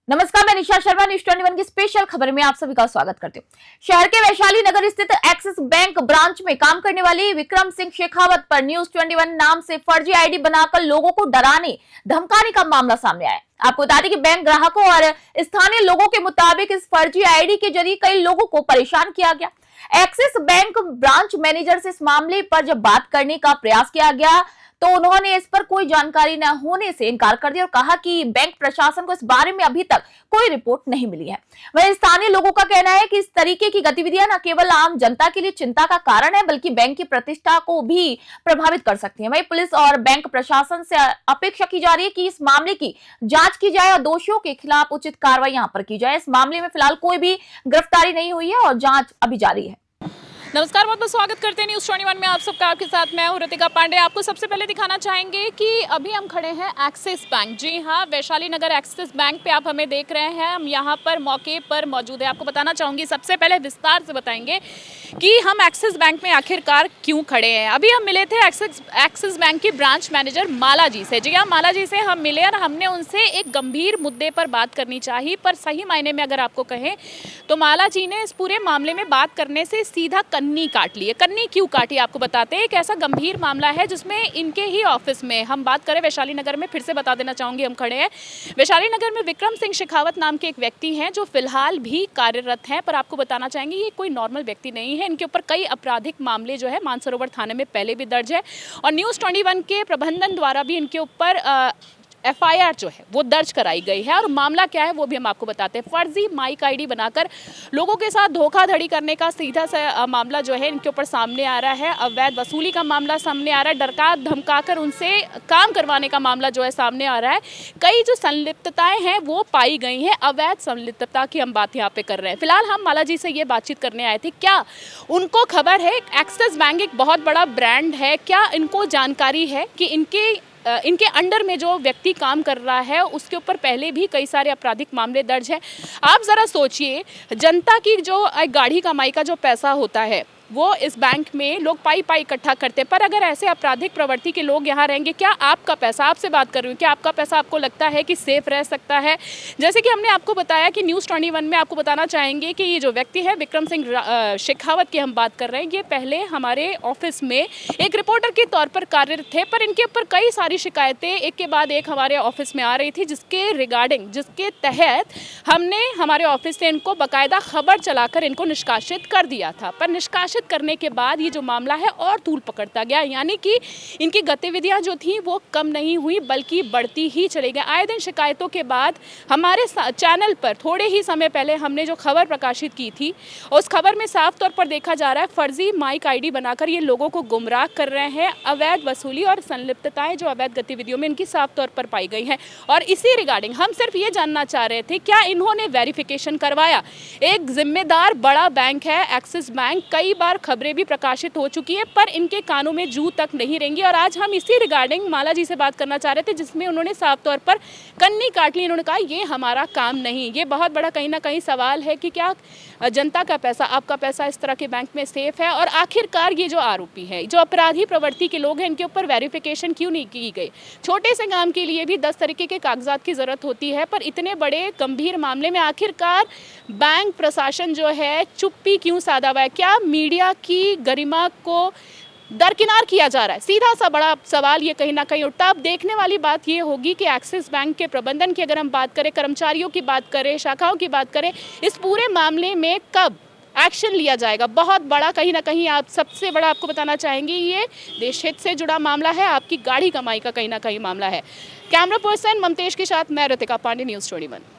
नमस्कार, मैं निशा शर्मा न्यूज़ 21 की स्पेशल खबर में आप सभी का स्वागत करती हूँ। शहर के वैशाली नगर स्थित एक्सिस बैंक ब्रांच में काम करने वाली विक्रम सिंह शेखावत पर न्यूज़ 21 नाम से फर्जी आईडी बनाकर लोगों को डराने धमकाने का मामला सामने आया है। आपको बता दें कि बैंक ग्राहकों और स्थानीय लोगों के मुताबिक इस फर्जी आईडी के जरिए कई लोगों को परेशान किया गया। एक्सिस बैंक ब्रांच मैनेजर से इस मामले पर जब बात करने का प्रयास किया गया तो उन्होंने इस पर कोई जानकारी न होने से इनकार कर दिया और कहा कि बैंक प्रशासन को इस बारे में अभी तक कोई रिपोर्ट नहीं मिली है। वहीं स्थानीय लोगों का कहना है कि इस तरीके की गतिविधियां न केवल आम जनता के लिए चिंता का कारण है बल्कि बैंक की प्रतिष्ठा को भी प्रभावित कर सकती है। वहीं पुलिस और बैंक प्रशासन से अपेक्षा की जा रही है कि इस मामले की जांच की जाए और दोषियों के खिलाफ उचित कार्रवाई यहाँ पर की जाए। इस मामले में फिलहाल कोई भी गिरफ्तारी नहीं हुई है और जांच अभी जारी है। नमस्कार, बहुत बहुत स्वागत करते हैं न्यूज़ 21 में आप सबका। आपके साथ मैं हूं ऋतिका पांडे। आपको सबसे पहले दिखाना चाहेंगे कि अभी हम खड़े हैं एक्सिस बैंक। जी हां, वैशाली नगर एक्सिस बैंक पे आप हमें देख रहे हैं। हम यहां पर मौके पर मौजूद है। आपको बताना चाहूँगी, सबसे पहले विस्तार से बताएंगे कि हम एक्सिस बैंक में आखिरकार क्यों खड़े हैं। अभी हम मिले थे एक्सिस बैंक की ब्रांच मैनेजर माला जी से। जी हाँ, माला जी से हम मिले और हमने उनसे एक गंभीर मुद्दे पर बात करनी चाहिए, पर सही मायने में अगर आपको कहें तो माला जी ने इस पूरे मामले में बात करने से सीधा कन्नी काट ली है। कन्नी क्यों काटी आपको बताते हैं। एक ऐसा गंभीर मामला है जिसमें इनके ही ऑफिस में हम बात करें वैशाली नगर में, फिर से बता देना चाहूँगी, हम खड़े हैं वैशाली नगर में। विक्रम सिंह शेखावत नाम के एक व्यक्ति हैं जो फिलहाल भी कार्यरत हैं, पर आपको बताना चाहेंगे ये कोई नॉर्मल व्यक्ति नहीं है। इनके ऊपर कई आपराधिक मामले जो है मानसरोवर थाने में पहले भी दर्ज है और न्यूज़ 21 के प्रबंधन द्वारा भी इनके ऊपर FIR जो है वो दर्ज कराई गई है। और मामला क्या है वो भी हम आपको बताते हैं। फर्जी माइक आईडी बनाकर लोगों के साथ धोखाधड़ी करने का सीधा सा मामला जो है इनके ऊपर सामने आ रहा है। अवैध वसूली का मामला सामने आ रहा है। डरका धमकाकर उनसे काम करवाने का मामला जो है सामने आ रहा है। कई जो संलिप्तताएं हैं वो पाई गई हैं। अवैध संलिप्तता की हम बात यहाँ पे कर रहे हैं। फिलहाल हम माला जी से ये बातचीत करने आए थे। क्या उनको खबर है एक्सिस बैंक एक बहुत बड़ा ब्रांड है, क्या इनको जानकारी है कि इनके अंडर में जो व्यक्ति काम कर रहा है उसके ऊपर पहले भी कई सारे आपराधिक मामले दर्ज हैं। आप ज़रा सोचिए, जनता की जो गाढ़ी कमाई का जो पैसा होता है वो इस बैंक में लोग पाई इकट्ठा करते हैं, पर अगर ऐसे आपराधिक प्रवृत्ति के लोग यहाँ रहेंगे, क्या आपका पैसा, आपसे बात कर रही हूँ, क्या आपका पैसा आपको लगता है कि सेफ रह सकता है। जैसे कि हमने आपको बताया कि न्यूज़ 21 में आपको बताना चाहेंगे कि ये जो व्यक्ति है विक्रम सिंह शेखावत की हम बात कर रहे हैं, ये पहले हमारे ऑफिस में एक रिपोर्टर के तौर पर कार्यरत थे, पर इनके ऊपर कई सारी शिकायतें एक के बाद एक हमारे ऑफिस में आ रही थी, जिसके तहत हमने हमारे ऑफिस से इनको बाकायदा खबर चलाकर इनको निष्कासित कर दिया था। पर निष्कासित करने के बाद ये जो मामला है और तूल पकड़ता गया, यानी कि इनकी गतिविधियां जो थी वो कम नहीं हुई बल्कि बढ़ती ही चली गई। आए दिन शिकायतों के बाद हमारे चैनल पर थोड़े ही समय पहले हमने जो खबर प्रकाशित की थी उस खबर में साफ तौर पर देखा जा रहा है फर्जी माइक आईडी बनाकर ये लोगों को गुमराह कर रहे हैं। अवैध वसूली और संलिप्तताएं जो अवैध गतिविधियों में इनकी साफ तौर पर पाई गई हैं। और इसी रिगार्डिंग हम सिर्फ ये जानना चाह रहे थे, क्या इन्होंने वेरिफिकेशन करवाया। एक जिम्मेदार बड़ा बैंक है एक्सिस बैंक, कई बार खबरें भी प्रकाशित हो चुकी है, पर इनके कानों में जू तक नहीं रहेंगी। और आज हम इसी रिगार्डिंग माला जी से बात करना चाह रहे थे, जिसमें उन्होंने साफ तौर पर कन्नी काट ली। उन्होंने कहा ये हमारा काम नहीं। ये बहुत बड़ा कहीं ना कहीं सवाल है कि क्या जनता का पैसा, आपका पैसा इस तरह के बैंक में सेफ है। और आखिरकार ये जो आरोपी है, जो अपराधी प्रवृत्ति के लोग हैं, इनके ऊपर वेरिफिकेशन क्यों नहीं की गई। छोटे से काम के लिए भी 10 तरीके के कागजात की जरूरत होती है, पर इतने बड़े गंभीर मामले में आखिरकार बैंक प्रशासन जो है चुप्पी क्यों साधा हुआ है। क्या मीडिया की गरिमा को दरकिनार किया जा रहा है। सीधा सा बड़ा सवाल ये कहीं ना कहीं उठता। अब देखने वाली बात ये होगी कि एक्सिस बैंक के प्रबंधन की अगर हम बात करें, कर्मचारियों की बात करें, शाखाओं की बात करें, इस पूरे मामले में कब एक्शन लिया जाएगा। बहुत बड़ा कहीं ना कहीं, आप सबसे बड़ा आपको बताना चाहेंगे, ये देश हित से जुड़ा मामला है, आपकी गाढ़ी कमाई का कहीं ना कहीं मामला है। कैमरा पर्सन ममतेश के साथ मैं ऋतिका पांडे, न्यूज़ 21।